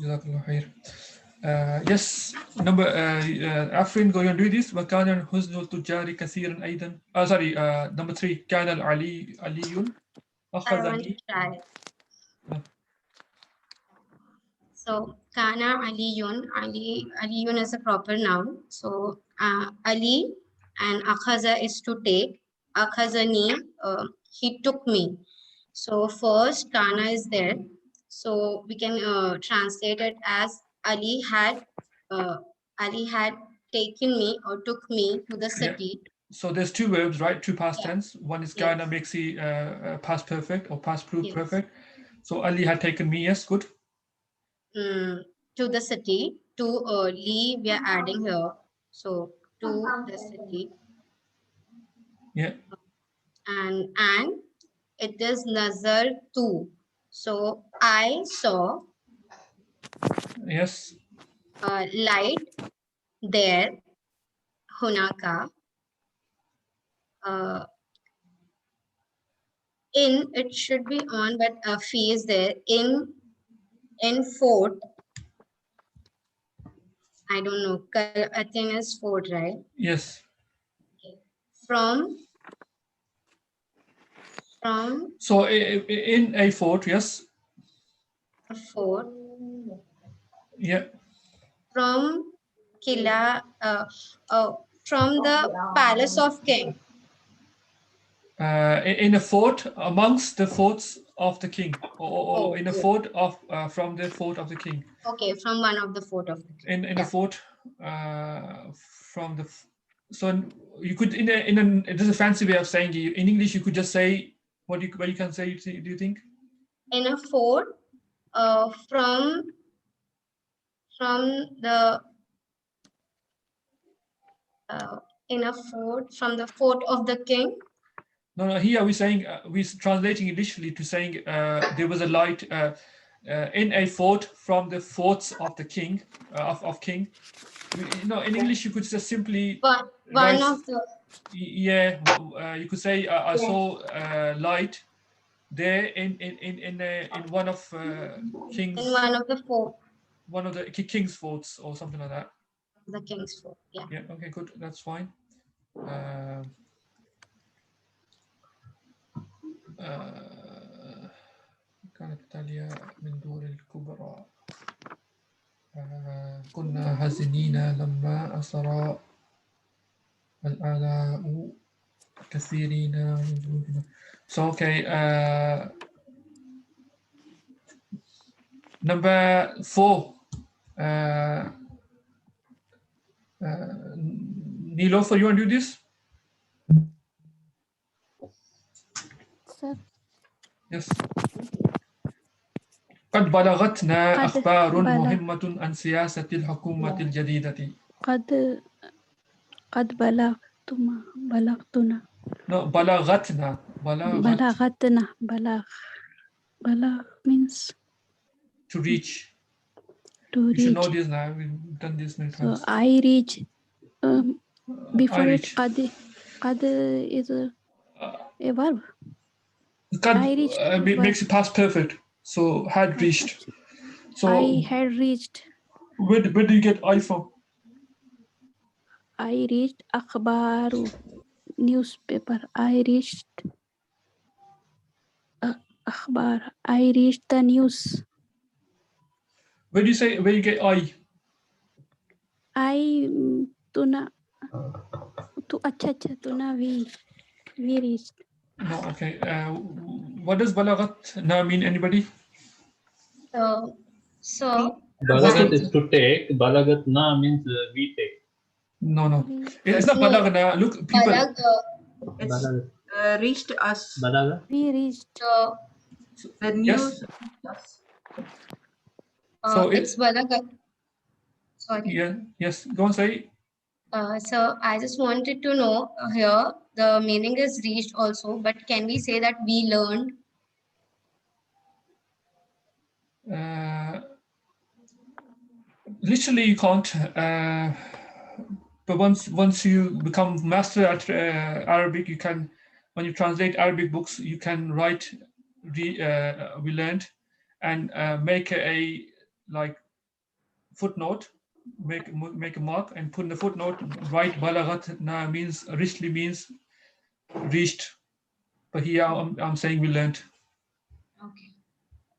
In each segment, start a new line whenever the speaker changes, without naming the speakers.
Jazakallah khair. Yes, number Afrin, go and do this. وكان حزن التجار كثيرا أيضا. Sorry, number 3. كان علي
I want to
أخذني.
try.
Uh,
So Kana Aliyun is a proper noun. So Ali and Akhaza is to take. Akhazani, he took me. So first Kana is there. So we can translate it as uh, Ali had taken me or took me to the
yeah.
city.
So there's 2 verbs, right? 2 past
Yeah.
tense. One is
Yes.
kana makes it past perfect or past proof
Yes.
perfect. So Ali had taken me. Yes, good.
To the city. To Lee, we are adding here. So to the city.
Yeah.
And it is nazar tu. So I saw
Yes.
light there, hunaka. In, it should be on, but fi is there. In fort, I don't know. I think is fort, right?
Yes.
From
So in a fort, yes.
a fort,
Yeah.
from Kila, from the palace of king.
In a fort amongst the forts of the king, or in a
good.
fort of from the fort of the king.
Okay, from one of the fort of the king.
In a fort from the. So you could in a this is a fancy way of saying it. In English you could just say what you can say. Do you think?
In a fort, from the in a fort, from the fort of the king.
No, here we're saying we're translating it literally to saying there was a light in a fort from the forts of the king of king. In English you could just simply
One
write.
of the
Yeah, you could say I saw light there in one of king's
in one of the fort,
one of the king's forts or something like that.
the king's fort. Yeah.
Yeah. Okay. Good. That's fine. كانت تاليا من دور الكبرى كنا حزينين لما أسرى الآلاء كثيرين من جنودنا. So okay, number 4. Nilofer, you want to do this?
Sir.
Yes. قد بلغتنا أخبار مهمة عن سياسة الحكومة الجديدة.
قد بلغتنا.
No, بلغتنا.
بلغ means
to reach.
To
you should know
reach.
this now. We've done this many times.
So I reach. Before
I
it,
reach.
qad is a verb.
Qad makes it past perfect. So had reached. So
I had reached.
Where do you get I from?
I reached akhbaru, newspaper. I reached akhbar. I reached the news.
Where do you say where you get I?
I tuna we reached.
No, okay. What does balagat now mean? Anybody?
So
Balagat is to take. Balagat na means we take.
No. It's not balagna. Look, people.
Reached us.
Balaga.
We reached.
The news.
Yes.
It's balagat. Sorry.
Yeah. Yes. Go on, say.
So I just wanted to know here the meaning is reached also, but can we say that we learned?
Literally, you can't. But once you become master at Arabic, you can. When you translate Arabic books, you can write. We learned, and make a like footnote, make a mark and put in the footnote, write balaghatna means richly means reached. But here I'm saying we learned.
Okay.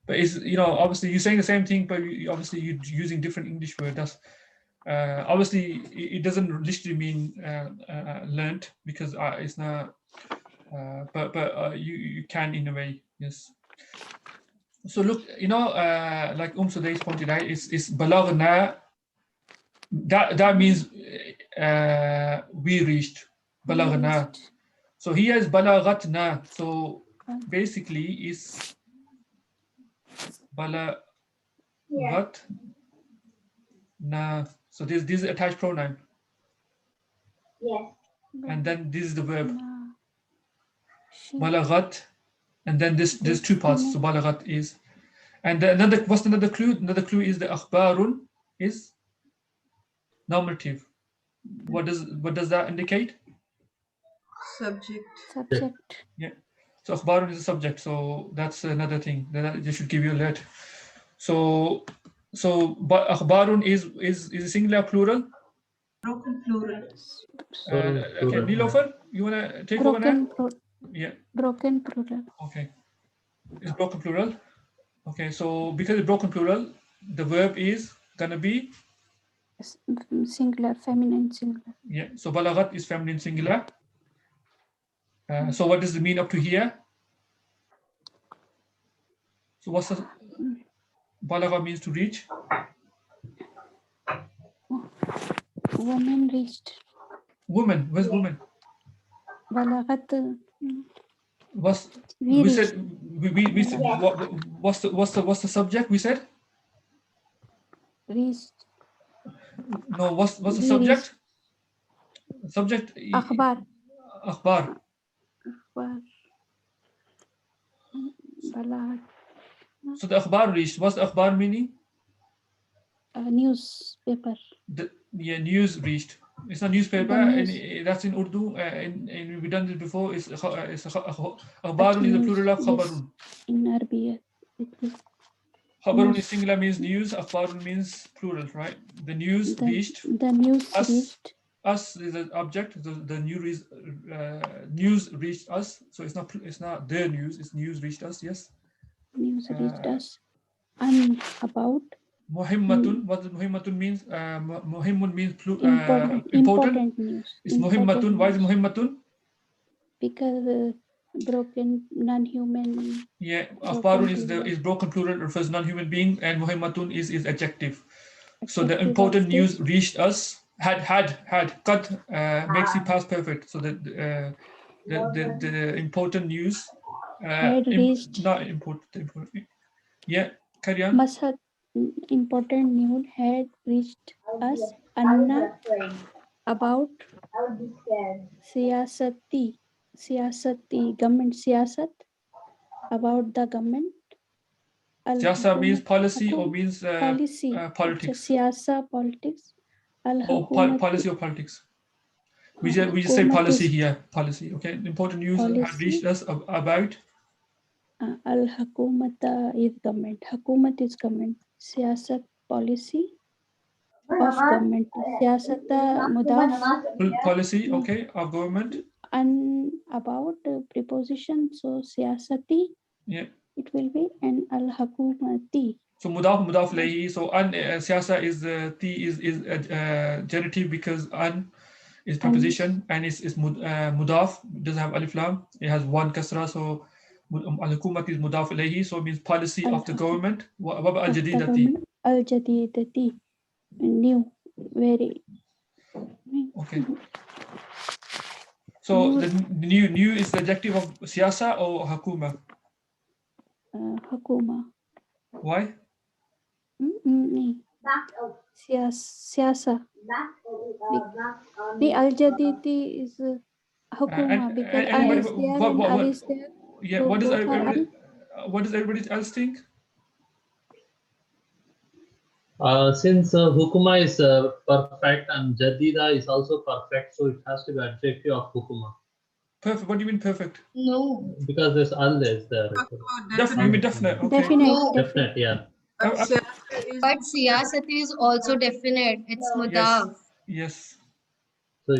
But it's, obviously you're saying the same thing, but obviously you're using different English word. That's obviously it doesn't literally mean learned, because it's not. But you can in a way, yes. So look, like Sudais pointed out, it's balagna. That means we reached balagna. So here is balaghatna. So basically is balaghatna. So this is attached pronoun.
Yes.
And then this is the verb.
She-
Balaghat. And then there's two parts. So balaghat is. And what's another clue? Another clue is the akhbarun is nominative. What does that indicate?
Subject.
Subject.
Yeah. So akhbarun is a subject. So that's another thing that they should give you a alert. So akhbarun is a singular, plural.
Broken plural.
Okay, Nilofer, you wanna take over now? Yeah.
Broken plural.
Okay. It's broken plural. Okay, so because it's broken plural, the verb is gonna be
Singular, feminine singular.
yeah. So balaghat is feminine singular. So what does it mean up to here? So what's the balagha means to reach?
Woman reached.
Woman. Where's woman?
Balaghat.
What's
We
we said? We said, what's the subject? We said
reached.
no. What's the
We
subject? Subject.
Akhbar.
Akhbar.
Balaghat.
So the akhbar reached. What's the akhbar meaning?
Newspaper.
News reached. It's not newspaper.
The
That's in Urdu. And we've done this before. Akhbarun is the plural of khabarun.
In Arabic.
Khabarun
News.
is singular, means news. Akhbarun means plural, right? The news reached.
The news
us.
reached.
Us is an object. The news reached us. So it's not the news. It's news reached us. Yes.
News reached us. And about.
Muhimmatun. What does muhimmatun means? Muhimmun means
important news.
It's muhimmatun. Why is it muhimmatun?
Because broken non-human.
Yeah, akhbarun is broken plural, refers non-human being, and muhimmatun is adjective. So the important news reached us. Had qad makes it past perfect. So that the important news
Had reached.
not important. Yeah, carry on.
Must have important news had reached us. Anna about siyasati government siyasat, about the government.
Siyasa means policy or means
policy.
politics.
Siyasa politics.
Policy or politics. We just say policy here. Policy. Okay. Important news had reached us about.
Al-Hakumata is government. Hakumat is government. Siyasat policy of government. Siyasata mudaf.
Policy, okay, of government.
And about preposition, so siyasati.
Yeah.
It will be an al-Hakumati.
So mudaf layhi. So an siyasa is t is genitive, because an is preposition and is mudaf. It doesn't have alif lam. It has one kasra. So al-hukumat is mudaf layhi. So it means policy of the government. What about al-jadidati?
Al-jadidati, new, very.
Okay. So the new is the adjective of siyasa or hakuma?
Hakuma.
Why?
Siyasa. The al-jadidi is hukuma, because al is there and al is there.
Yeah,
so
what does everybody else think?
Since hukuma is perfect and jadida is also perfect, so it has to be adjective of hukuma.
Perfect. What do you mean perfect?
No.
Because there's al is there.
You mean definite? Okay.
Definite.
Definite, yeah.
Siyasa is
But siyasati is also definite. It's
Yes.
mudaf.
Yes.
So,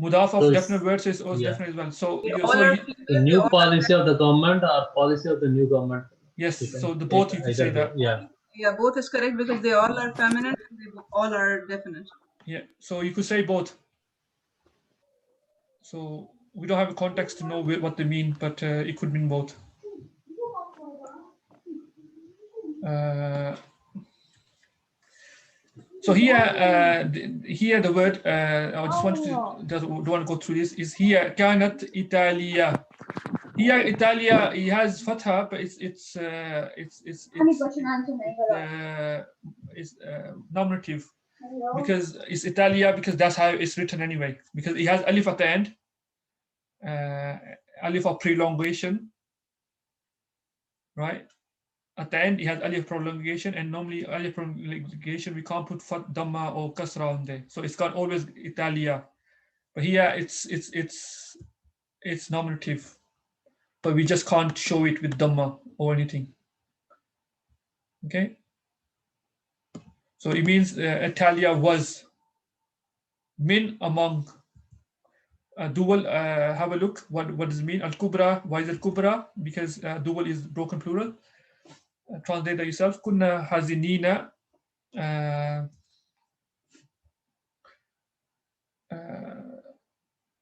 Mudaf of
So
definite
it's-
words is also
yeah.
definite as well. So
they
you
all
so
are
you,
female,
the
they
new
all are
policy of the government or policy of the new government.
yes.
You can
So the
take
both you could say
either way.
that.
Yeah.
yeah, both is correct because they all are feminine and they all are definite.
Yeah. So you could say both. So we don't have a context to know what they mean, but it could mean both. So here the word I just wanted to don't want to go through this is here كانت Italia. Here Italia he has fatha, but it's nominative because it's Italia because that's how it's written anyway. Because it has alif at the end, alif of prolongation, right? At the end, it has alif prolongation, and normally alif prolongation we can't put fat, dhamma, or kasra on there, so it's got always Italia. But here it's nominative, but we just can't show it with dhamma or anything. Okay, so it means Italia was min among. Dual, have a look. What does it mean? Al kubra. Why is it kubra? Because dual is broken plural. Translate that yourself. Kunna hazinina.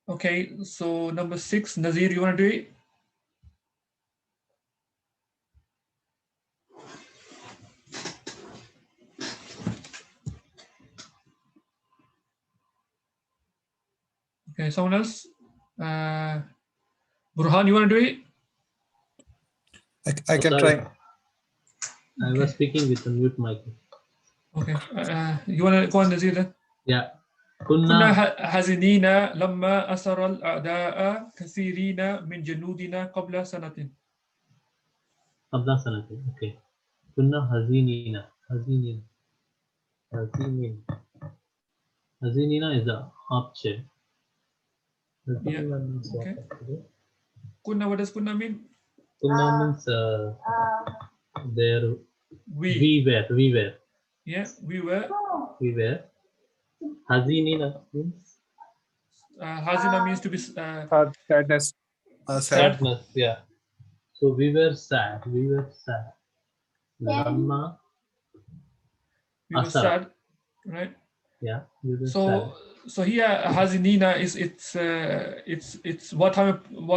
Okay, so number 6, Nazir, you want to do it? Okay, someone else? Burhan, you want to do it?
I can
Sorry.
try.
I was speaking with the mute mic.
Okay, you want to go on, Nazir, then?
Yeah.
كنا
Kunna
حزينين لما أسر الأعداء كثيرين من جنودنا قبل سنة.
qabla sanati. Okay. Kunna hazinina. Hazinina. Hazinin. Hazinina is the object.
Yeah.
Hazinina means what
Okay.
actually?
Kunna, what does kunna mean?
Kunna means there
We.
we were.
Yeah, we were.
Hazinina means
Hazina means to be
Sadness. Sad.
sadness. Yeah. So we were sad. Lamma
we were
asara.
sad, right?
Yeah. We were sad.
So here hazinina is it's what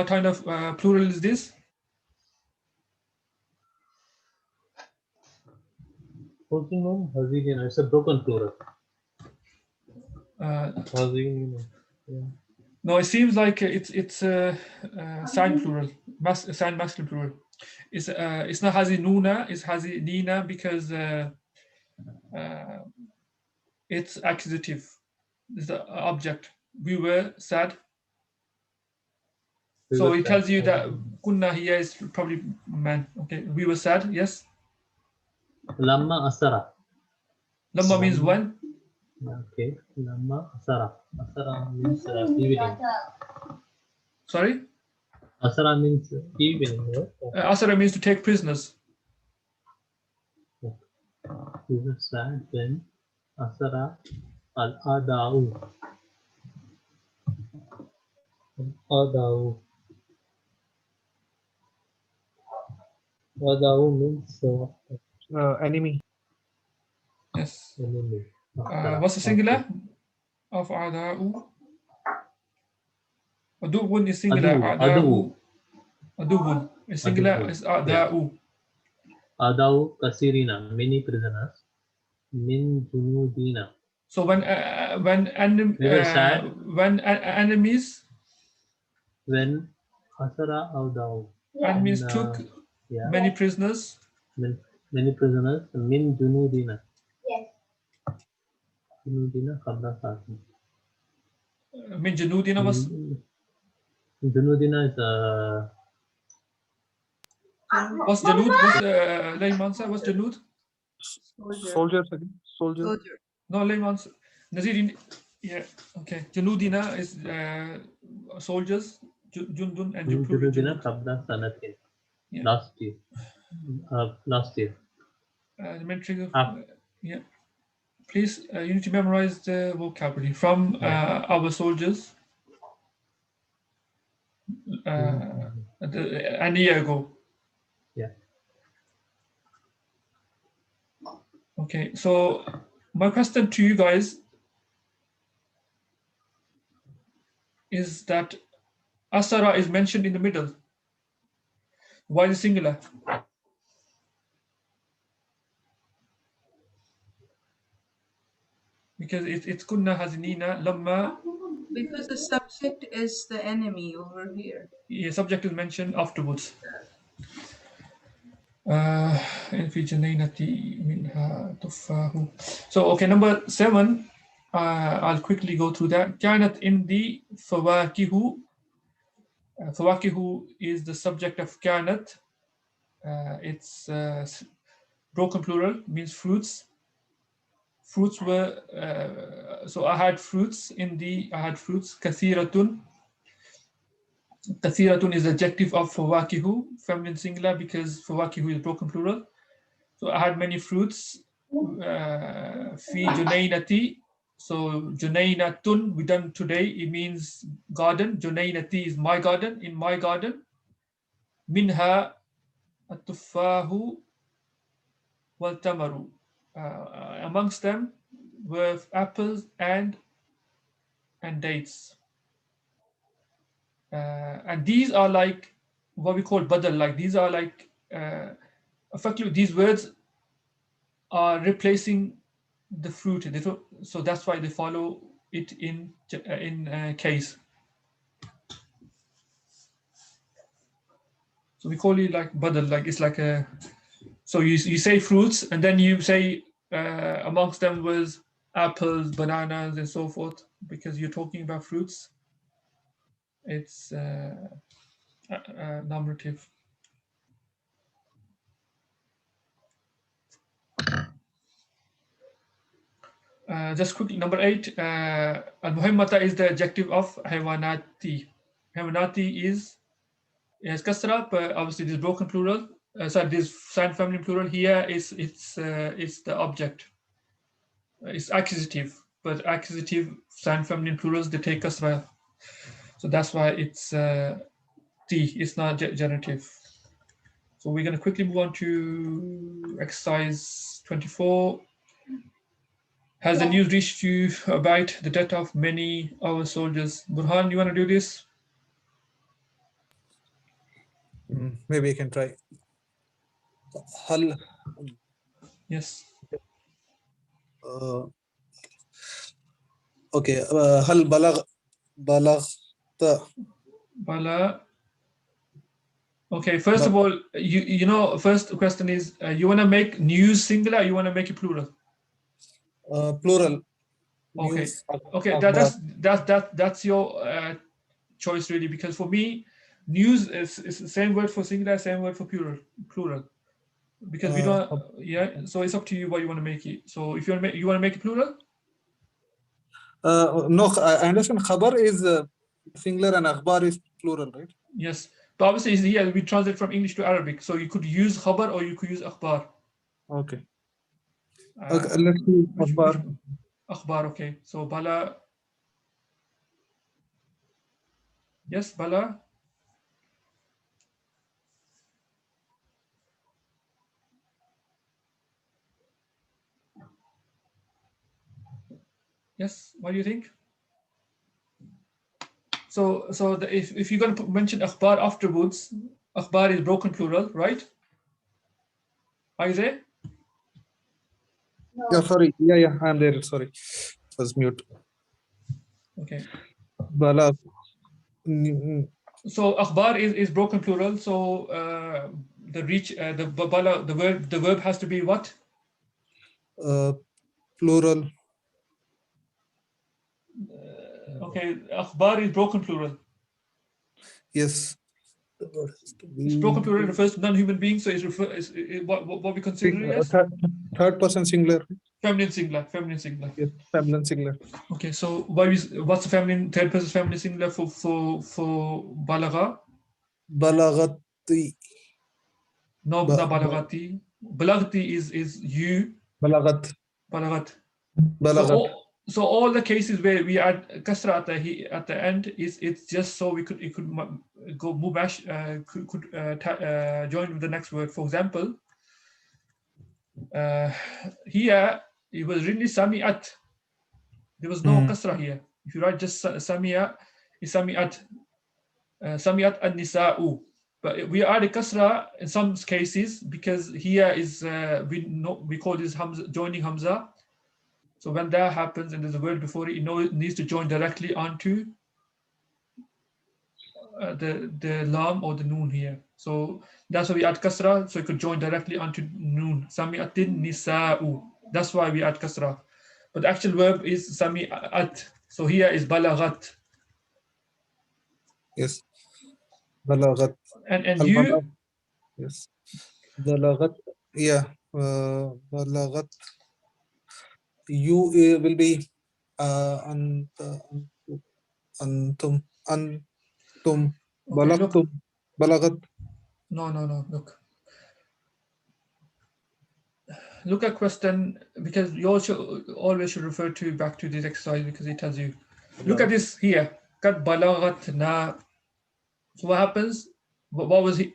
kind of plural is this?
Hazinina. It's a broken plural. Hazinina. Yeah.
No, it seems like it's sign plural, sign masculine plural. It's not hazinuna, it's hazinina because it's accusative. It's the object. We were sad.
We
So
were
it
sad.
tells you that kunna here is probably man. Okay, we were sad. Yes.
Lamma asara.
Lamma means when.
Okay. Lamma asara. Asara means evening.
Sorry.
Asara means evening. Right?
Asara means to take prisoners.
We were sad when asara al-adau. Adau. Adau means
Enemy.
Yes.
enemy.
What's the singular of ada'u? Adu'un is singular. Ada'u. Adu'un is singular. Is ada'u.
Adau kasirina, many prisoners. Min junudina.
So when
We were sad.
when enemies
When asara adau.
enemies took
Yeah.
many prisoners.
Many prisoners. Min junudina.
Yes.
Junudina qabla sa'atin.
Min janudina was
Junudina is
what's janud? What's Layman what's janud?
Soldiers.
soldier.
No, Layman Nazir. Yeah. Okay. Janudina is soldiers. Jundun and
Junudina
Janud.
qabla sanatin.
Yeah.
Last year. Last year.
elementary.
Ah.
Yeah. Please, you need to memorize the vocabulary from our soldiers a year ago.
Yeah.
Okay, so my question to you guys is that Asara is mentioned in the middle. Why the singular? Because it's kunna hazinina lamma.
Because the subject is the enemy over here.
Yeah, subject is mentioned afterwards. في جنينة منها تفاح. So okay, number 7. I'll quickly go through that. كانت عندي فواكه. فواكه is the subject of كانت. It's broken plural, means fruits. Fruits were so I had fruits I had fruits. كثيرة. كثيرة is adjective of فواكه, feminine singular, because فواكه is broken plural. So I had many fruits. في جنينتي. So جنينة we done today, it means garden. جنينتي is my garden, in my garden. منها التفاح والتمر. Amongst them were apples and dates. And these are like what we call badal, like these are like effectively these words are replacing the fruit. So that's why they follow it in case. So we call it like badal, like it's like a. So you say fruits, and then you say amongst them was apples, bananas, and so forth, because you're talking about fruits. It's nominative. Just quickly, number 8. Al-Muhimmata is the adjective of haywanati. Haywanati is kasra, but obviously this broken plural. Sorry, this silent feminine plural here it's the object. It's accusative, but accusative silent feminine plurals they take kasra. So that's why it's T. It's not genitive. So we're going to quickly move on to exercise 24. Has the news reached you about the death of many of our soldiers? Burhan, you want to do this?
Maybe I can try. Hal.
Yes.
Okay. Hal balagta.
Bala. Okay, first of all, you know, first question is you want to make news singular, or you want to make it plural?
Plural.
Okay.
News,
Okay, that's your choice really, because for me, news is the same word for singular, same word for plural. Because we don't, so it's up to you what you want to make it. So if you want to make it plural?
No, I understand khabar is singular and akhbar is plural, right?
Yes. But obviously here we translate from English to Arabic. So you could use khabar or you could use akhbar.
Okay. Okay, let's see akhbar.
Akhbar, okay. So Bala. Yes, Bala. Yes, what do you think? So if you're going to mention akhbar afterwards, akhbar is broken plural, right? Are you there?
No.
Yeah, sorry. Yeah, I'm there. Sorry, was mute.
Okay.
Bala.
So akhbar is broken plural. So the verb has to be what?
Plural.
Okay, akhbar is broken plural.
Yes.
It's broken plural refers to non-human beings, so it's what we consider as
Third person singular.
feminine singular. Feminine singular.
Yes, feminine singular.
Okay, so what's the feminine third person feminine singular for balagha?
Balagati.
No, not balagati. Balagti is you.
Balagat.
Balagat.
Balagat.
So all the cases where we add kasra at the end it's just so it could go mubash could join with the next word. For example, here it was really sami'at. There was no kasra here. If you write just sami'a, it's sami'at. Sami'at an-nisa'u. But we add a kasra in some cases because here is we call this hamza, joining hamza. So when that happens and there's a word before it, it needs to join directly onto the lam or the noon here. So that's why we add kasra, so it could join directly onto noon. Sami'atin nisa'u. That's why we add kasra. But the actual verb is sami'at. So here is balaghat.
Yes. Balagat.
And you.
Yes. Balagat. Yeah. Balagat. You will be antum.
Okay, look.
Balagtum. Balagat.
No. Look at question, because you also always should refer to back to this exercise because it tells you. Look at this here. Kat balaghat na. So what happens? What was he?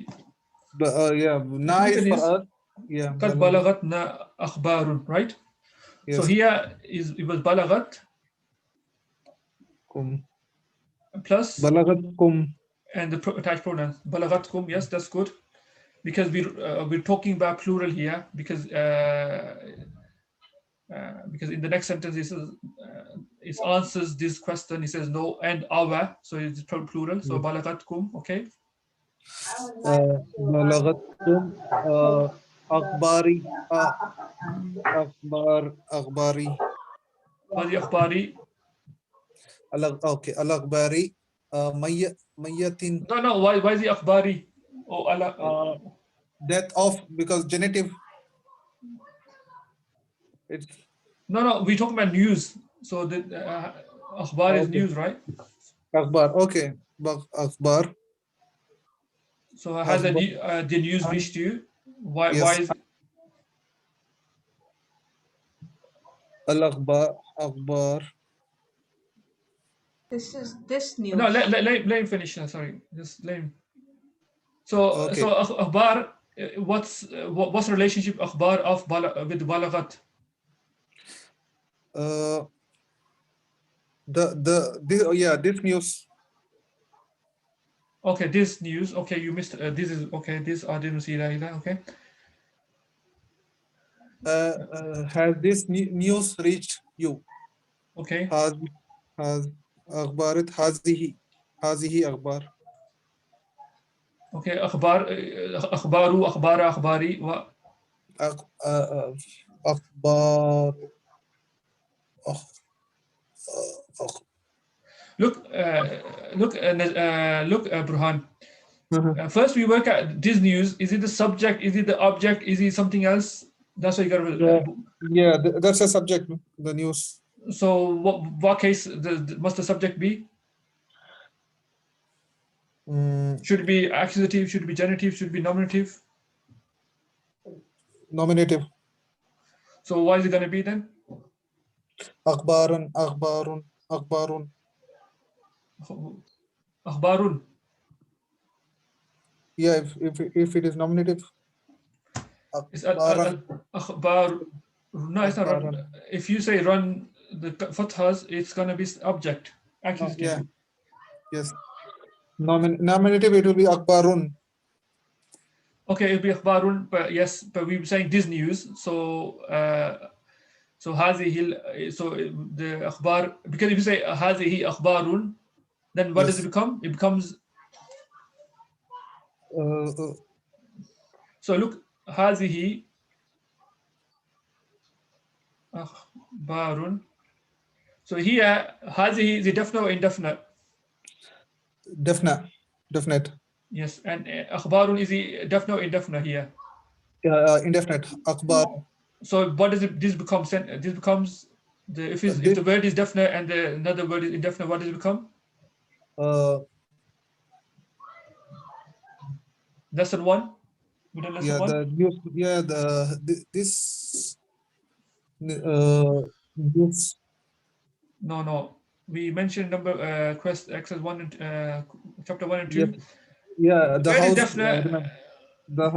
Yeah. Na is for us. Yeah.
Kat balaghat na akhbarun, right?
Yes.
So here it was balaghat
Kum.
plus
Balagatkum.
and the attached pronoun balaghatkum. Yes, that's good, because we're talking about plural here because in the next sentence it answers this question. It says no and our, so it's plural. So balaghatkum, okay.
Balagatkum. Akhbari. Akhbari.
Wadi akhbari.
Okay. Al-Akhbari. Mayyatin.
No. Why is the akhbari? Oh,
Death of, because genitive. It's
no. We're talking about news. So the akhbar is news, right?
Akhbar. Okay. Akhbar.
So has the news reached you? Why?
Yes.
Why is
Akhbar.
This is this news.
no? Let him finish. Sorry, just let him. So
Okay.
so akhbar. What's the relationship akhbar of with balaghat?
This news.
Okay, this news. Okay, you missed. This is okay. This I didn't see that either. Okay.
Has this news reached you?
Okay.
Has akhbarit hazihi akhbar.
Okay. Akhbar. Akhbaru. Akhbara. Akhbari. What?
Akhbar.
Look, Burhan. First, we work at this news. Is it the subject? Is it the object? Is it something else? That's what you got to.
That's a subject. The news.
So, what case must the subject be? Should it be accusative? Should it be genitive? Should it be nominative?
Nominative.
So, what is it going to be then?
Akhbarun.
Akhbarun.
Yeah, if it is nominative.
Akhbar. No, it's not run. If you say run the fathas, it's going to be object. Accusative.
Yeah. Yes. Nominative, it will be akhbarun.
Okay, it'll be akhbarun, but yes, but we were saying this news. So so the akhbar, because if you say hazihi akhbarun, then what does it become? It becomes so look, hazihi akhbarun. So here hazihi is a definite or indefinite?
Definite.
Yes, and akhbarun is a definite or indefinite here?
Indefinite. Akhbar.
So what does this become? This becomes if the word is definite and another word is indefinite, what does it become? Lesson 1. Middle lesson
Yeah,
one?
the news. Yeah, this news.
No. We mentioned number exercise 1 and chapter 1 and 2.
Yes. Yeah, the
Where is
house.
definite?
Remember,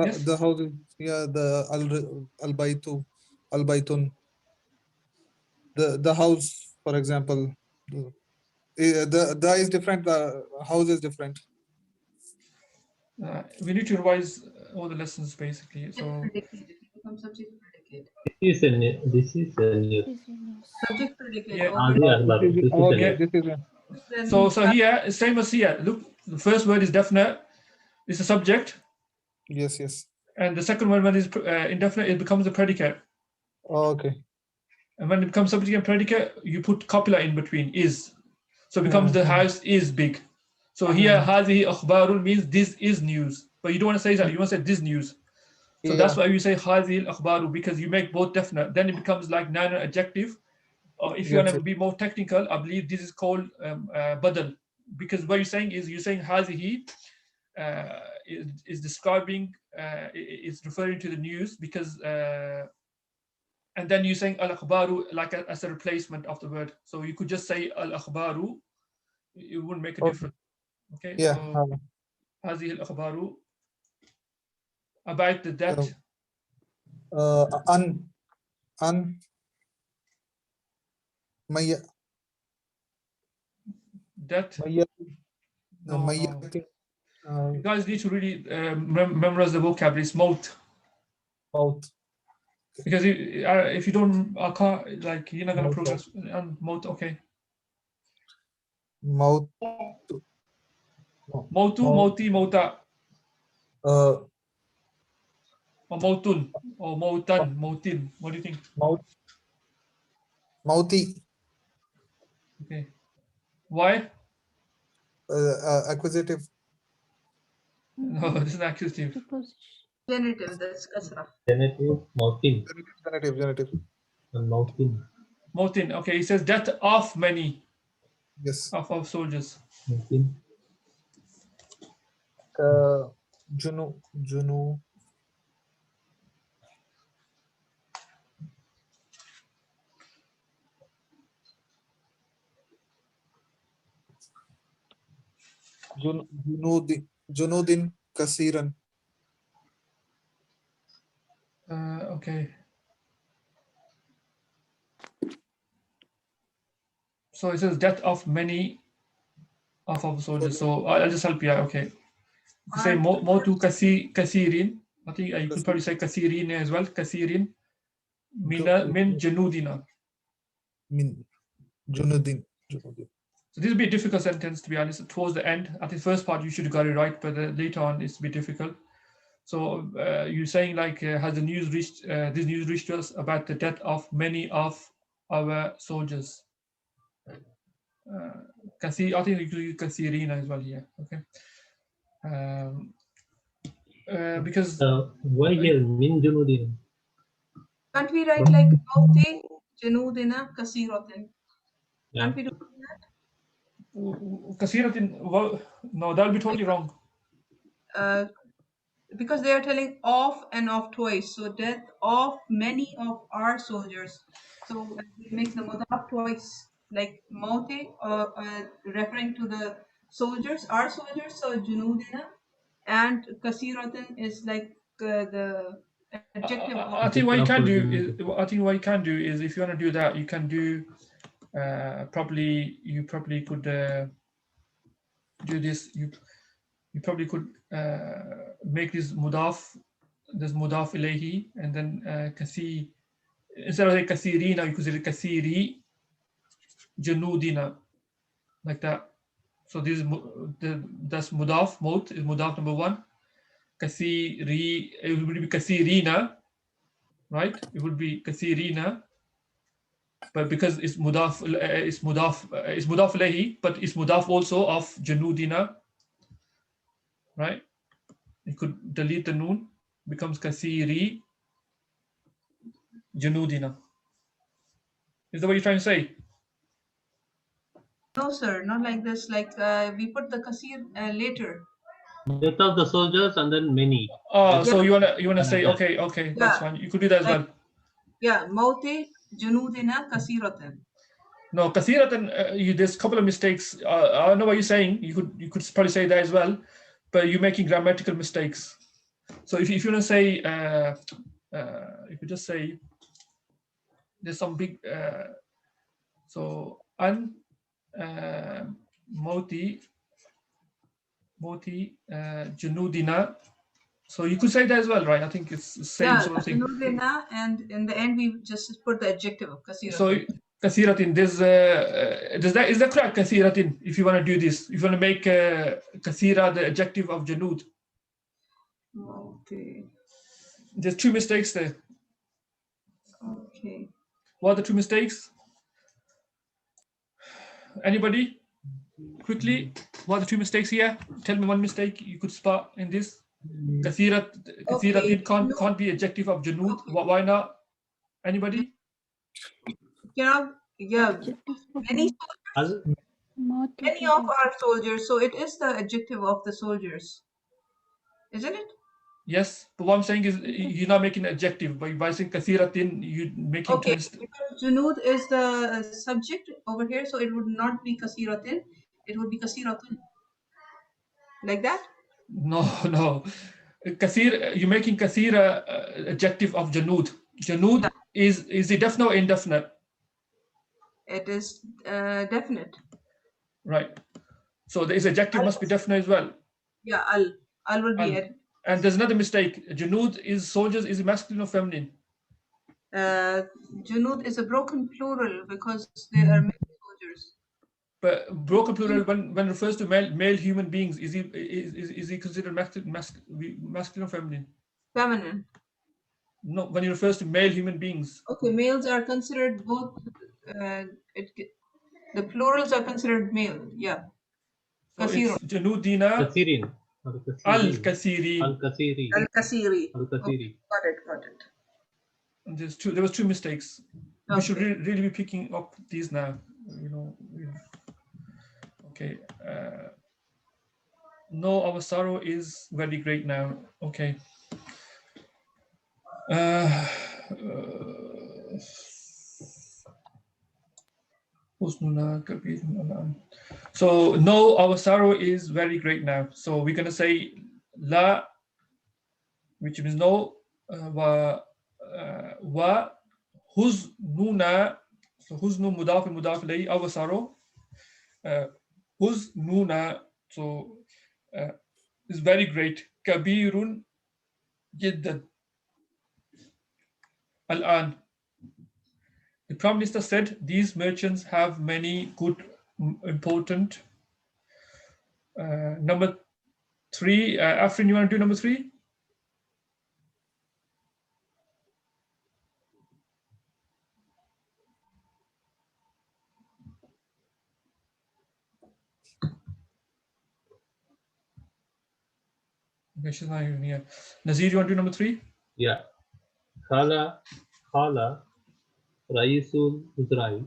Yes.
the house. Yeah, the al baytu, al baytun. The house, for example. The is different. The house is different.
We need to revise all the lessons basically. So
Predicate. It becomes subject predicate.
This is a new.
Is in news.
Subject predicate.
Yeah.
Okay.
This is
Okay.
this is
Then
So here, same as here. Look, the first word is definite. It's a subject,
yes.
and the second one, when is indefinite, it becomes a predicate.
Okay.
And when it becomes subject and predicate, you put copula in between, is. So it becomes the house is big. So here, هذه أخبار means this is news. But you don't want to say that. You want to say this news. So that's why you say هذه الأخبار, because you make both definite. Then it becomes like noun adjective. Or if you want to be more technical, I believe this is called badal. Because what you're saying is هذه is describing, is referring to the news, because and then you're saying al-akhbaru like as a replacement of the word. So you could just say al-akhbaru, it wouldn't make a difference. Okay,
Yeah.
so هذه الأخبار about that.
An Maya
That
Maya
no.
Maya
You guys need to really memorize the vocabulary. It's mouth.
mouth.
Because if you don't, I can't, like, you're not going to
Mouth.
progress. And mouth, okay.
Mouth.
Mautu, mauti, mauta. Or mautun, or mautan, mautin. What do you think?
Mouthy.
Okay. Why?
Accusative.
No, this is an accusative.
Preposition.
genitive. That's kasra.
Genitive, mountain,
Genitive.
and mountain.
Mautin. Okay, he says death of many
Yes.
of soldiers.
Mountain.
Junu. Junudin Kasiran.
Okay. So it says death of many of soldiers. So I'll just help you out. Okay. You say motu kasirin. I think you could probably say kasirin as well. Kasirin. Min janudina.
Min Junudin.
So this will be a difficult sentence, to be honest. Towards the end, I think first part you should have got it right, but later on it's a bit difficult. So you're saying like, has the news reached? This news reached us about the death of many of our soldiers. I think you could use kasirina as well here. Okay. Because
Why here min junudin?
Can't we write like mauti janudina kasiratin?
Yeah.
Can't we do
kasiratin, well, no, that'll be totally wrong.
because they are telling off and off twice. So death of many of our soldiers. So it makes the mudaf twice, like mauti, referring to the soldiers, our soldiers. So junudina, and kasiratin is like the adjective of.
I think what you can do is, if you want to do that, you can do probably could do this. You probably could make this mudaf ilayhi, and then kasi, instead of like kasirina, you could say kasiri janudina, like that. So this is that's mudaf. Mut is mudaf number one. Kasiri, it would be kasirina, right? It would be kasirina, but because it's mudaf ilayhi, but it's mudaf also of janudina, right? You could delete the noon, becomes kasiri janudina. Is that what you're trying to say?
No, sir, not like this. Like we put the kasir later.
Death of the soldiers and then many.
So
Yeah.
you wanna say okay, that's
Yeah.
fine. You could do that as
Like,
well.
yeah, موت جنودنا كثيرة.
No, kathiratan, there's a couple of mistakes. I know what you're saying. You could probably say that as well, but you're making grammatical mistakes. So if you want to say, you could just say, there's some big, so an moti junudina. So you could say that as well, right? I think it's the same
Yeah,
sort of thing.
جنودنا, and in the end we just put the adjective of كثيرة.
So kathiratin, is that correct? Kathiratin, if you want to do this, if you want to make kathira the adjective of janud.
Okay.
There's two mistakes there.
Okay.
What are the two mistakes? Anybody? Quickly, what are the two mistakes here? Tell me one mistake you could spot in this. Kathiratin can't be adjective of janud.
Okay.
Why not? Anybody?
Yeah,
Adjective of
many of our soldiers. So it is the adjective of the soldiers, isn't it?
Yes, but what I'm saying is you're not making an adjective, but by saying kathiratin, you're making
Okay,
turns.
because junud is the subject over here, so it would not be kasiratin, it would be kasiratun. Like that?
No. Kathir, you're making kathira adjective of janud. Janud is it definite or indefinite?
It is definite.
Right. So the adjective must be definite as well.
Yeah, al will be it.
And there's another mistake. Junud is soldiers, is it masculine or feminine?
Junud is a broken plural because there are many soldiers.
But broken plural when refers to male human beings, is he considered masculine or feminine?
Feminine.
No, when he refers to male human beings.
Okay, males are considered both. The plurals are considered male. Yeah.
So it's Janudina
Kathirin.
al-Kathiri.
Al-Kathiri.
Al-Kasiri.
Al-Kathiri.
Got it.
And there was two mistakes.
Okay.
We should really be picking up these now. Okay. No, our sorrow is very great now. Okay. So no, our sorrow is very great now. So we're gonna say la, which means no, wa huznuna. So huznu mudaf ilayhi, our sorrow. Huznuna, so is very great. Kabirun jiddan. Al-an. The Prime Minister said these merchants have many good, important. Number 3, Afrin, you want to do number 3? Okay, she's not even here. Nazir, you want to do number 3?
Yeah. Khala Raisul Uzrai.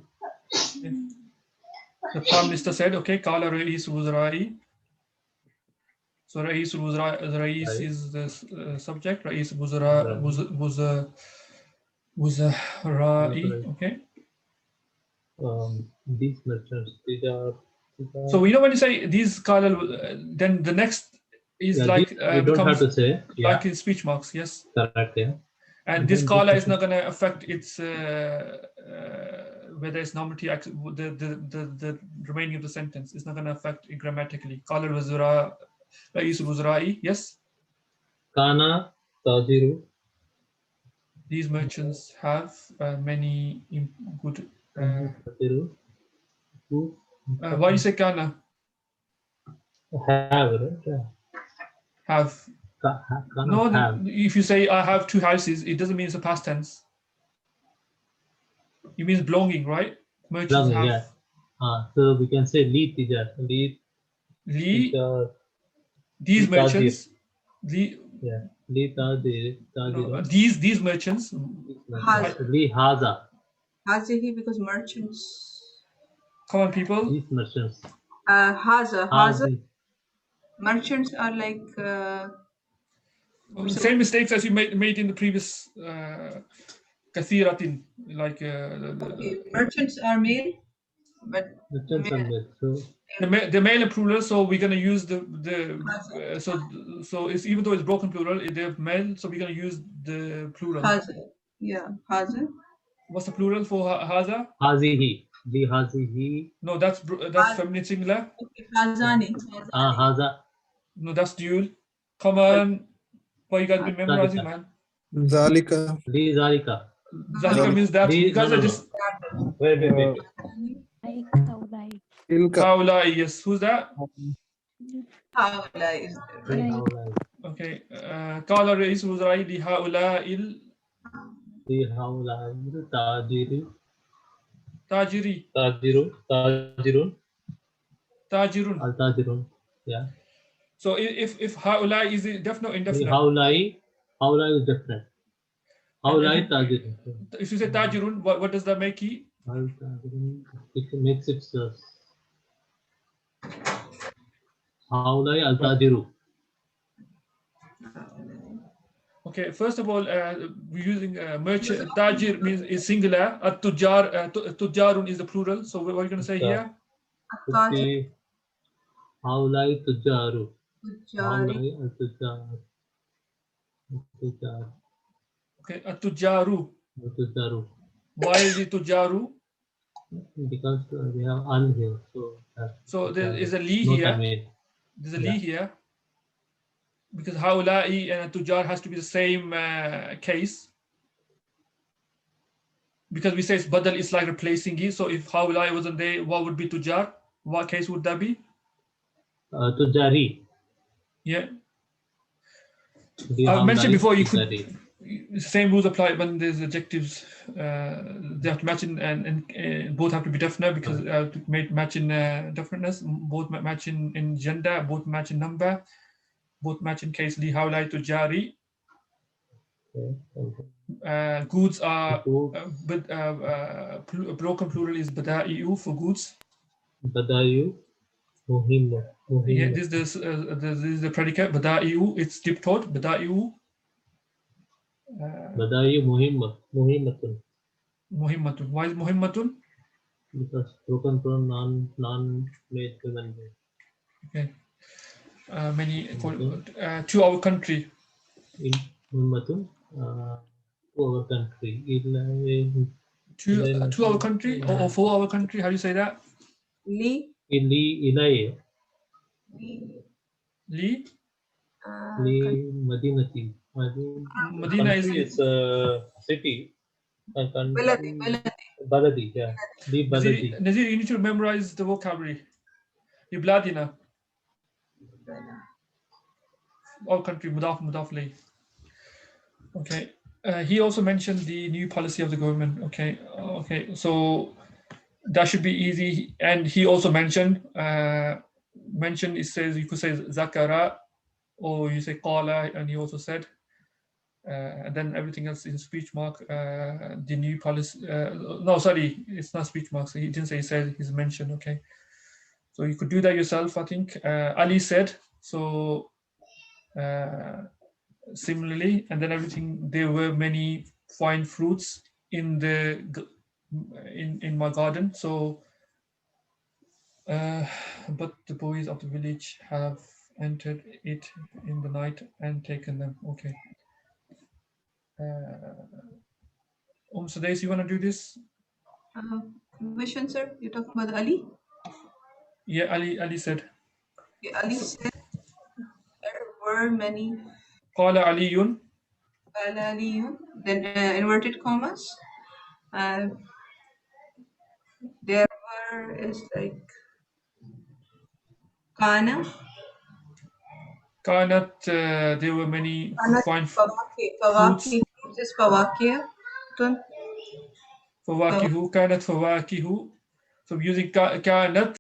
The Prime Minister said, okay, Kala Rais Wuzrai. So Rais Wuzrai is the subject. Rais Wuzrai. Okay.
These merchants, these are.
So when you say these Kala, then the next is like
you don't have to say.
Like in speech marks, yes.
Correct. Yeah.
And this Kala is not going to affect its whether it's normative, the remaining of the sentence. It's not going to affect it grammatically. Kala Wuzra, Rais Wuzrai, yes.
Kana Tajiru.
These merchants have many good. Why you say Kana?
Have, right?
Have. No,
have.
If you say I have 2 houses, it doesn't mean it's a past tense. It means belonging, right? Merchants
Belonging,
have.
Yeah. So we can say Li Tijar.
These merchants.
Li Tajir.
No, these merchants.
Li Haza.
Hazihi because merchants.
Come on, people.
These merchants.
Haza. Merchants are like
Same mistakes as you made in the previous kathiratin, like
okay, merchants are male, but
Merchants and male. So
the male and plural. So we're gonna use the so it's even though it's broken plural, they're male. So we're gonna use the plural.
haza. Yeah, haza.
What's the plural for haza?
hazihi. The hazihi.
No, that's feminine singular.
Okay, hazani.
Haza.
No, that's dual. Come on, why you guys been memorizing, man?
Zalika.
Li zalika.
Zalika means that. You guys are just
Wait.
Tilka.
haulai. Yes, who's that?
Haula is the right.
Okay. Qala Rais who's right. Li haulai
Li haula tajiri.
tajiri.
Tajirun.
Tajirun.
Al tajirun. Yeah.
So if haulai is it definite or indefinite?
Haulai is different. Haulai tajirun.
If you say tajirun, what does that make it?
Al tajirun. It makes it haulai al tajiru.
Okay, first of all, we're using merchant. Tajir means is singular. At-tujar, tujarun is the plural. So what are you going to say here?
Okay. Haulai tujaru.
Tujari.
Haulai al tujar. Tujar.
Okay, at-tujaru.
Tujaru.
Why is it tujaru?
Because we have al here.
So there is a li
no
here.
tamil.
There's a li here. Because haulai and tujar has to be the same case. Because we say badal is like replacing it. So if haulai wasn't there, what would be tujar? What case would that be?
Tujari.
Yeah.
The
I mentioned
haulai
before you
tujari.
could same rules apply when there's adjectives. They have to match in and both have to be definite because to match in definiteness. Both match in gender. Both match in number. Both match in case li haulai tujari. Goods are broken plural is bada'iu for goods.
Badayu. Muhimma.
Yeah, this is the predicate bada'iu. It's tiptoed bada'iu.
Badayu muhimma. Muhimmatun.
Muhimmatun. Why is muhimmatun?
Because broken pronoun non-made human being.
Okay. Many to our country.
In muhimmatun. To our country.
To our country or for our country. How do you say that?
Li.
Ilay.
Li.
Li Madinati.
Medina
is a city.
Baladi.
Baladi, yeah. Li Baladi.
Nazir, you need to memorize the vocabulary. Ibladina. Our country, mudaf lay. Okay. He also mentioned the new policy of the government. Okay. So that should be easy. And he also mentioned, it says, you could say zakara, or you say qala, and he also said, and then everything else in speech mark, the new policy. No, sorry, it's not speech marks. He didn't say, he said, he's mentioned. Okay. So you could do that yourself, I think. Ali said, so similarly, and then everything, there were many fine fruits in my garden. So, but the boys of the village have entered it in the night and taken them. Okay. Sudais, you want to do this?
Which one, sir? You're talking about Ali?
Yeah, Ali said.
Okay, Ali said there were many.
Qala Aliyun.
Then inverted commas. There were is like Kana.
Kanat, there were many fine
Fawaki.
fruits.
Fruits is Fawakia.
Fawakihu, kanat fawakihu. So using kanat